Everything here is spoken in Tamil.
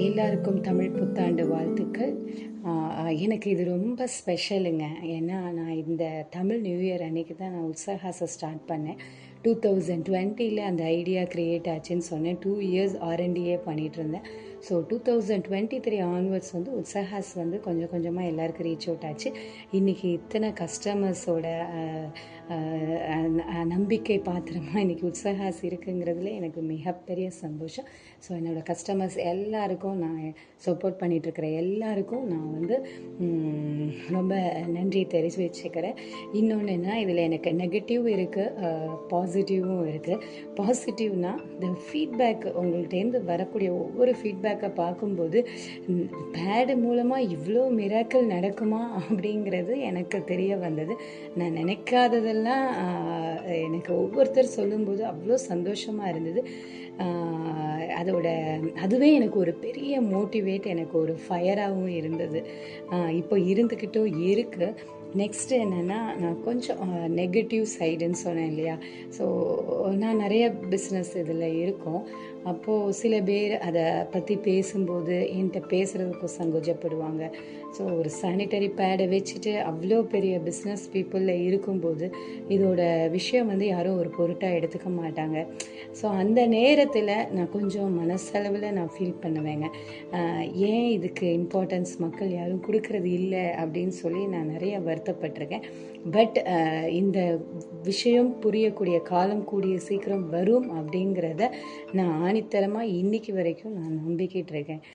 எல்லாருக்கும் தமிழ் புத்தாண்டு வாழ்த்துக்கள். எனக்கு இது ரொம்ப ஸ்பெஷலுங்க. ஏன்னா நான் இந்த தமிழ் நியூ இயர் அன்னைக்கு தான் நான் உற்சாகாஸை ஸ்டார்ட் பண்ணேன். 2020ல் அந்த ஐடியா க்ரியேட் ஆச்சுன்னு சொன்னேன். 2 இயர்ஸ் ஆர்என்டிஏ பண்ணிகிட்ருந்தேன். ஸோ 2023 ஆன்வர்ட்ஸ் வந்து உற்சாகாஸ் வந்து கொஞ்சம் கொஞ்சமாக எல்லாருக்கும் ரீச் அவுட் ஆச்சு. இன்றைக்கி இத்தனை கஸ்டமர்ஸோட நம்பிக்கை பாத்திரமாக இன்றைக்கி உற்சாகாஸ் இருக்குங்கிறதுல எனக்கு மிகப்பெரிய சந்தோஷம். ஸோ என்னோடய கஸ்டமர்ஸ் எல்லாருக்கும் நான் சப்போர்ட் பண்ணிகிட்ருக்கிற எல்லாருக்கும் நான் வந்து ரொம்ப நன்றி தெரிவிச்சுக்கிறேன். இன்னொன்று என்ன, இதில் எனக்கு நெகட்டிவ் இருக்குது, பாசிட்டிவும் இருக்குது. பாசிட்டிவ்னால் இந்த ஃபீட்பேக், உங்கள்கிட்டேருந்து வரக்கூடிய ஒவ்வொரு ஃபீட்பேக்கை பார்க்கும்போது பேடு மூலமாக இவ்வளோ மிராக்கிள் நடக்குமா அப்படிங்கிறது எனக்கு தெரிய வந்தது. நான் நினைக்காததெல்லாம் எனக்கு ஒவ்வொருத்தர் சொல்லும்போது அவ்வளோ சந்தோஷமாக இருந்தது. அதுவே எனக்கு ஒரு பெரிய மோட்டிவேட், எனக்கு ஒரு ஃபயராகவும் இருந்தது. இப்போ இருந்துக்கிட்டும் இருக்குது. நெக்ஸ்ட்டு என்னென்னா, நான் கொஞ்சம் நெகட்டிவ் சைடுன்னு சொன்னேன் இல்லையா? ஸோ நான் நிறைய பிஸ்னஸ் இதில் இருக்கும். அப்போது சில பேர் அதை பற்றி பேசும்போது என்கிட்ட பேசுகிறதுக்கு சங்கோஜப்படுவாங்க. ஸோ ஒரு சானிட்டரி பேடை வச்சுட்டு அவ்வளோ பெரிய பிஸ்னஸ் பீப்புளில் இருக்கும்போது இதோட விஷயம் வந்து யாரும் ஒரு பொருட்டாக எடுத்துக்க மாட்டாங்க. ஸோ அந்த நேரத்தில் நான் கொஞ்சம் மனசளவில் நான் ஃபீல் பண்ணுவேங்க. ஏன் இதுக்கு இம்பார்ட்டன்ஸ் மக்கள் யாரும் கொடுக்கறது இல்லை அப்படின்னு சொல்லி நான் நிறைய வருத்தப்பட்டிருக்கேன். பட் இந்த விஷயம் புரியக்கூடிய காலம் கூடிய சீக்கிரம் வரும் அப்படிங்கிறத நான் ஆணித்தரமாக இன்றைக்கி வரைக்கும் நான் நம்பிக்கிட்டு இருக்கேன்.